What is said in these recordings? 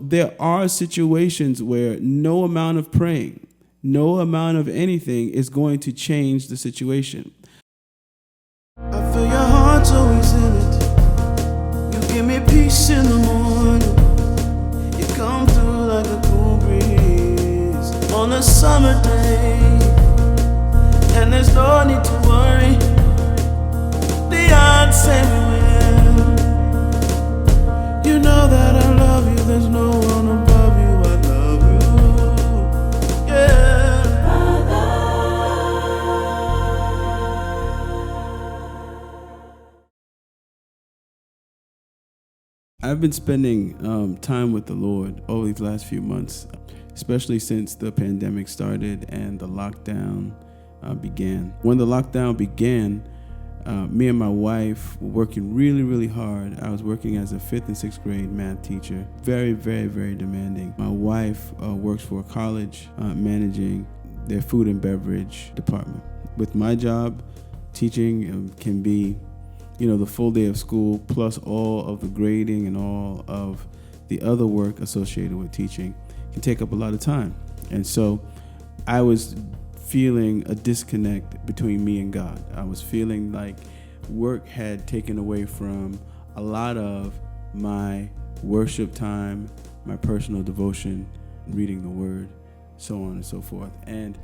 there are situations where no amount of praying, no amount of anything is going to change the situation. I feel your heart's always in it. You give me peace in the morning. You come through like a cool breeze on a summer day. And there's no need to worry. The odds say we win. You know that I love you. There's no one above you. I love you. Yeah. I've been spending time with the Lord over these last few months, especially since the pandemic started and the lockdown began. When the lockdown began, me and my wife were working really, really hard. I was working as a 5th and 6th grade math teacher. Very, very, very demanding. My wife works for a college managing their food and beverage department. With my job, teaching can be, the full day of school plus all of the grading and all of the other work associated with teaching can take up a lot of time. And so I was feeling a disconnect between me and God. I was feeling like work had taken away from a lot of my worship time, my personal devotion, reading the word, so on and so forth. And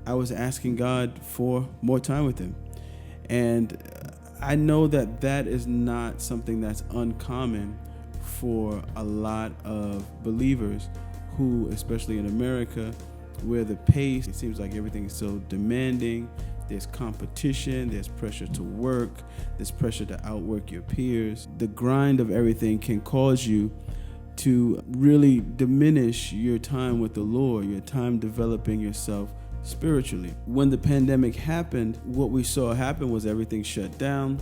I was asking God for more time with him. And I know that that is not something that's uncommon for a lot of believers who, especially in America, where the pace, it seems like everything is so demanding. There's competition, there's pressure to work, there's pressure to outwork your peers. The grind of everything can cause you to really diminish your time with the Lord, your time developing yourself spiritually. When the pandemic happened, what we saw happen was everything shut down.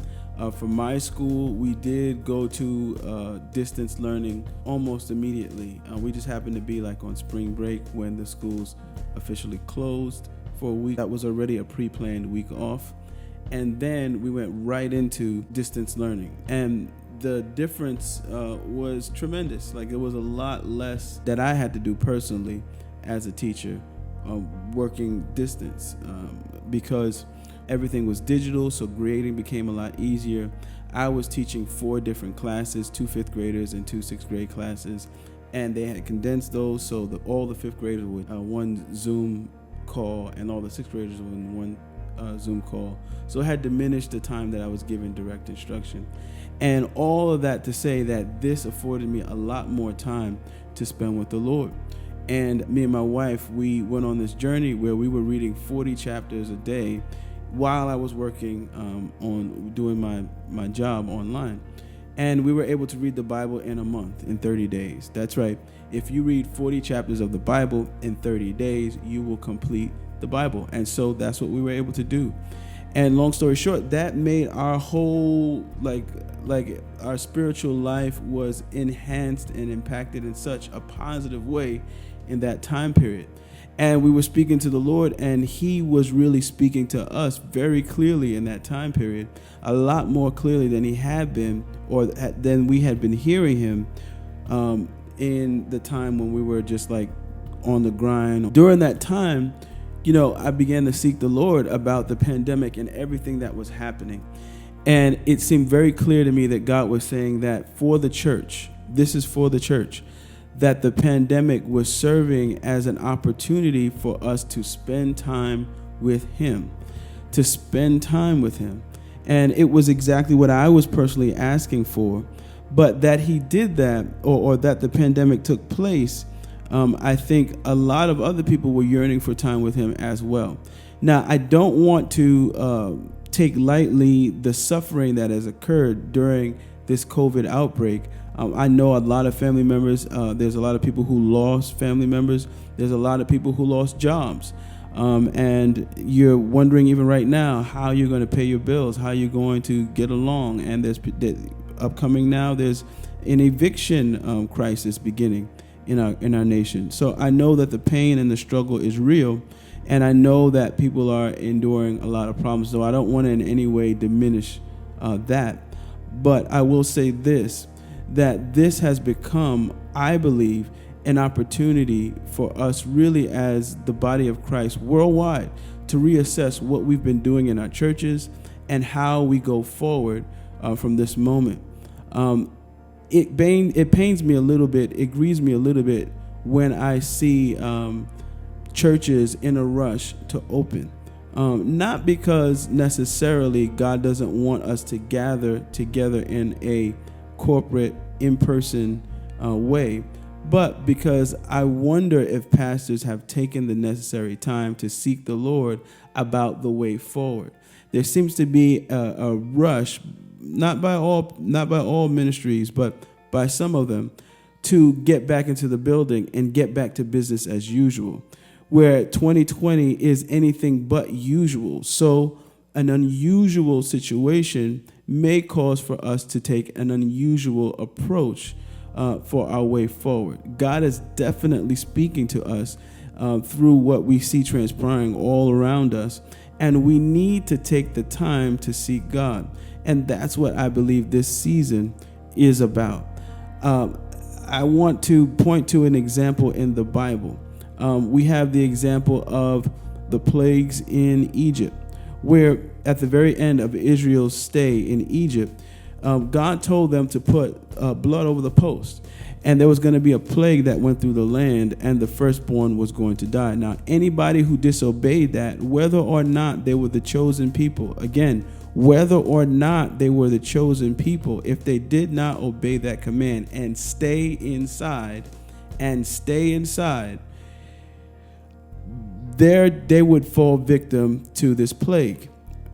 For my school, we did go to distance learning almost immediately. We just happened to be like on spring break when the schools officially closed for a week. That was already a pre-planned week off. And then we went right into distance learning. And the difference was tremendous. Like, it was a lot less that I had to do personally as a teacher working distance because everything was digital, so grading became a lot easier. I was teaching 4 different classes, 2 5th graders and 2 6th grade classes, and they had condensed those so that all the 5th graders would one Zoom call and all the 6th graders were in one Zoom call. So it had diminished the time that I was giving direct instruction. And all of that to say that this afforded me a lot more time to spend with the Lord. And me and my wife, we went on this journey where we were reading 40 chapters a day while I was working on doing my job online. And we were able to read the Bible in a month, in 30 days. That's right. If you read 40 chapters of the Bible in 30 days, you will complete the Bible. And so that's what we were able to do. And long story short, that made our whole, like our spiritual life was enhanced and impacted in such a positive way in that time period. And we were speaking to the Lord, and he was really speaking to us very clearly in that time period, a lot more clearly than he had been, or than we had been hearing him in the time when we were just like on the grind. During that time, I began to seek the Lord about the pandemic and everything that was happening. And it seemed very clear to me that God was saying that for the church, this is for the church, that the pandemic was serving as an opportunity for us to spend time with him, And it was exactly what I was personally asking for. But that he did that, or that the pandemic took place, I think a lot of other people were yearning for time with him as well. Now, I don't want to take lightly the suffering that has occurred during this COVID outbreak. I know a lot of family members. There's a lot of people who lost family members. There's a lot of people who lost jobs. And you're wondering even right now how you're going to pay your bills, how you're going to get along. And there's upcoming now, there's an eviction crisis beginning in our nation. So I know that the pain and the struggle is real. And I know that people are enduring a lot of problems. So I don't want to in any way diminish that. But I will say this, that this has become, I believe, an opportunity for us really as the body of Christ worldwide to reassess what we've been doing in our churches and how we go forward from this moment. It pains me a little bit, it grieves me a little bit when I see churches in a rush to open. Not because necessarily God doesn't want us to gather together in a corporate, in-person way, but because I wonder if pastors have taken the necessary time to seek the Lord about the way forward. There seems to be a rush, not by all ministries, but by some of them, to get back into the building and get back to business as usual, where 2020 is anything but usual. So an unusual situation may cause for us to take an unusual approach for our way forward. God is definitely speaking to us through what we see transpiring all around us, and we need to take the time to seek God. And that's what I believe this season is about. I want to point to an example in the Bible. We have the example of the plagues in Egypt, where at the very end of Israel's stay in Egypt, God told them to put blood over the post, and there was going to be a plague that went through the land, and the firstborn was going to die. Now, anybody who disobeyed that, whether or not they were the chosen people, again, whether or not they were the chosen people, if they did not obey that command and stay inside, they would fall victim to this plague.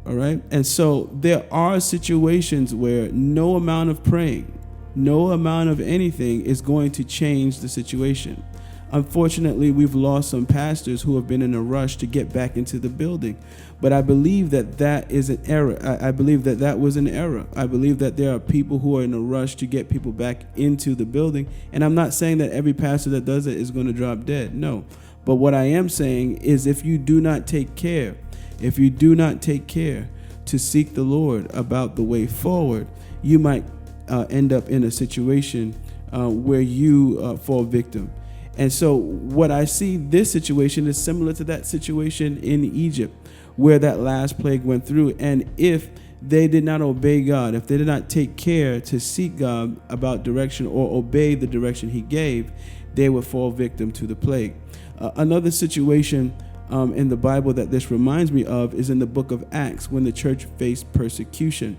All right. And so there are situations where no amount of praying, no amount of anything is going to change the situation. Unfortunately, we've lost some pastors who have been in a rush to get back into the building. But I believe that is an error. I believe that was an error. I believe that there are people who are in a rush to get people back into the building. And I'm not saying that every pastor that does it is going to drop dead. No. But what I am saying is if you do not take care to seek the Lord about the way forward, you might end up in a situation where you fall victim. And so what I see, this situation is similar to that situation in Egypt, where that last plague went through. And if they did not obey God, if they did not take care to seek God about direction or obey the direction he gave, they would fall victim to the plague. Another situation in the Bible that this reminds me of is in the book of Acts, when the church faced persecution.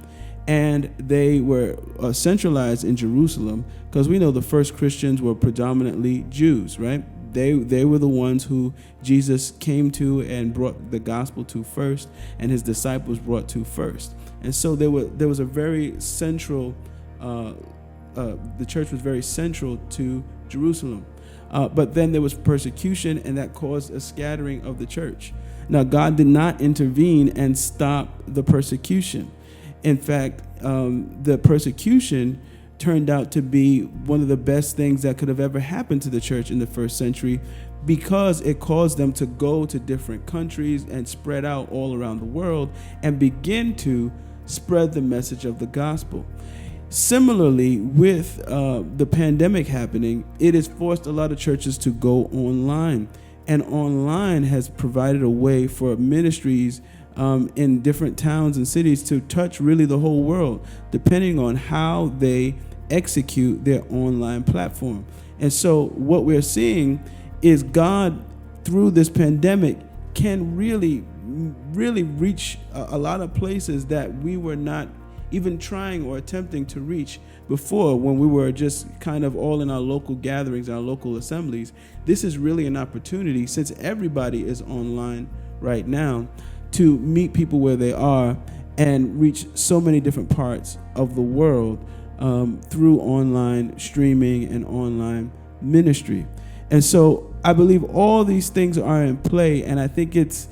And they were centralized in Jerusalem, because we know the first Christians were predominantly Jews, right? They were the ones who Jesus came to and brought the gospel to first, and his disciples brought to first. And so there was a very central, the church was very central to Jerusalem. But then there was persecution, and that caused a scattering of the church. Now, God did not intervene and stop the persecution. In fact, the persecution turned out to be one of the best things that could have ever happened to the church in the first century, because it caused them to go to different countries and spread out all around the world and begin to spread the message of the gospel. Similarly, with the pandemic happening, it has forced a lot of churches to go online. And online has provided a way for ministries in different towns and cities to touch really the whole world, depending on how they execute their online platform. And so what we're seeing is God, through this pandemic, can really reach a lot of places that we were not even trying or attempting to reach before, when we were just kind of all in our local gatherings, our local assemblies. This is really an opportunity, since everybody is online right now, to meet people where they are and reach so many different parts of the world through online streaming and online ministry. And so I believe all these things are in play, and I think it's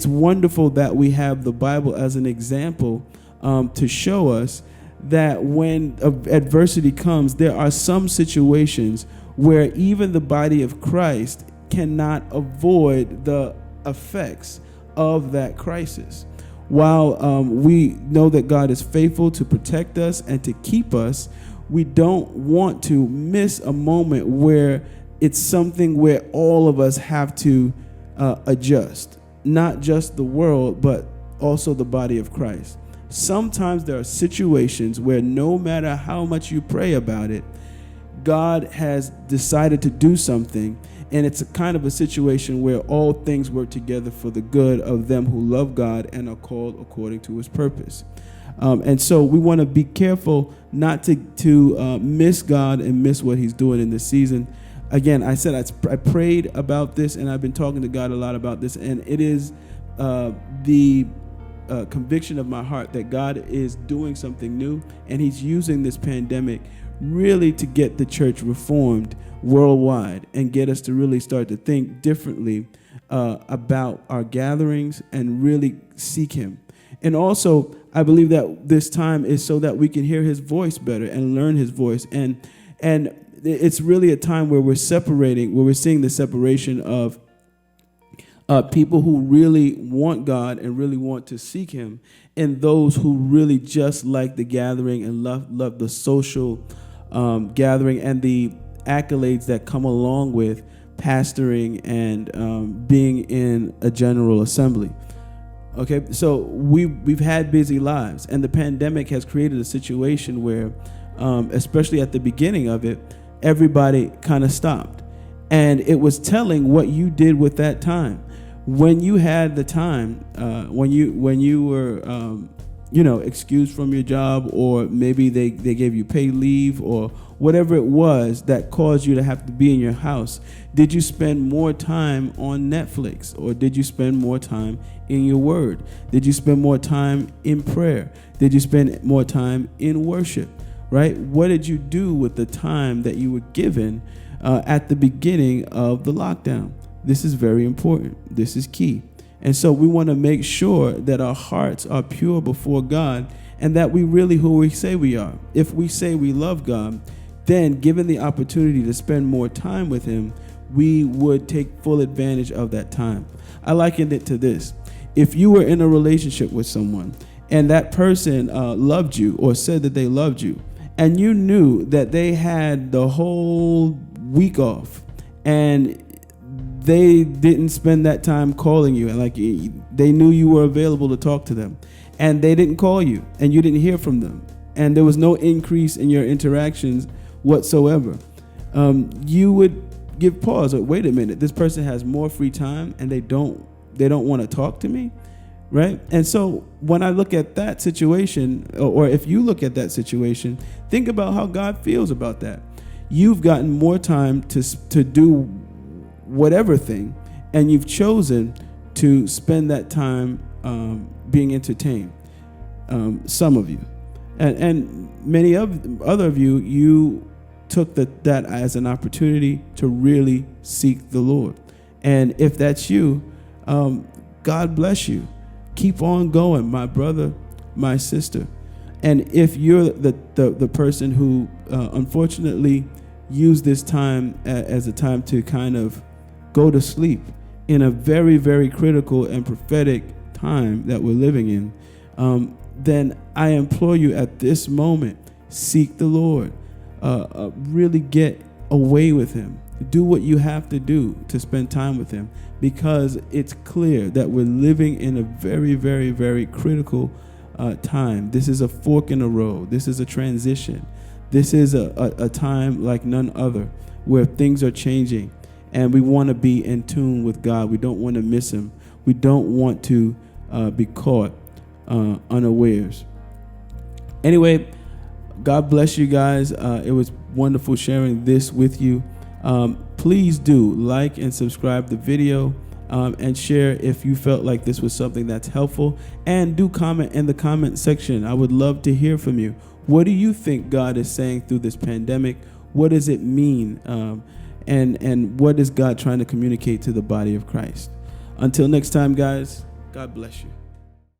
wonderful that we have the Bible as an example to show us that when adversity comes, there are some situations where even the body of Christ cannot avoid the effects of that crisis. While we know that God is faithful to protect us and to keep us, we don't want to miss a moment where it's something where all of us have to adjust, not just the world, but also the body of Christ. Sometimes there are situations where no matter how much you pray about it, God has decided to do something, and it's a kind of a situation where all things work together for the good of them who love God and are called according to his purpose. And so we want to be careful not to miss God and miss what he's doing in this season. Again, I said I prayed about this, and I've been talking to God a lot about this, and it is the conviction of my heart that God is doing something new, and he's using this pandemic really to get the church reformed worldwide and get us to really start to think differently about our gatherings and really seek him. And also, I believe that this time is so that we can hear his voice better and learn his voice. And it's really a time where we're separating, where we're seeing the separation of people who really want God and really want to seek him, and those who really just like the gathering and love the social gathering and the accolades that come along with pastoring and being in a general assembly. Okay, so we've had busy lives, and the pandemic has created a situation where, especially at the beginning of it, everybody kind of stopped, and it was telling what you did with that time. When you had the time, when you were excused from your job, or maybe they gave you paid leave, or whatever it was that caused you to have to be in your house, did you spend more time on Netflix, or did you spend more time in your word? Did you spend more time in prayer? Did you spend more time in worship? Right? What did you do with the time that you were given at the beginning of the lockdown? This is very important. This is key. And so we want to make sure that our hearts are pure before God, and that we really who we say we are. If we say we love God, then given the opportunity to spend more time with him, we would take full advantage of that time. I likened it to this. If you were in a relationship with someone and that person loved you or said that they loved you, and you knew that they had the whole week off and they didn't spend that time calling you, and like they knew you were available to talk to them, and they didn't call you and you didn't hear from them, and there was no increase in your interactions whatsoever, you would give pause. Or, wait a minute, this person has more free time and they don't want to talk to me, right? And so when I look at that situation, or if you look at that situation, think about how God feels about that. You've gotten more time to do whatever thing, and you've chosen to spend that time being entertained. Some of you, and many other of you took that as an opportunity to really seek the Lord. And if that's you, God bless you. Keep on going, my brother, my sister. And if you're the person who unfortunately used this time as a time to kind of go to sleep in a very, very critical and prophetic time that we're living in, then I implore you at this moment, seek the Lord. Really get away with him. Do what you have to do to spend time with him, because it's clear that we're living in a very, very, very critical time. This is a fork in the road. This is a transition. This is a time like none other, where things are changing, and we want to be in tune with God. We don't want to miss him. We don't want to be caught unawares. Anyway, God bless you guys. It was wonderful sharing this with you. Please do like and subscribe the video, and share if you felt like this was something that's helpful. And do comment in the comment section. I would love to hear from you. What do you think God is saying through this pandemic? What does it mean? And what is God trying to communicate to the body of Christ? Until next time, guys, God bless you.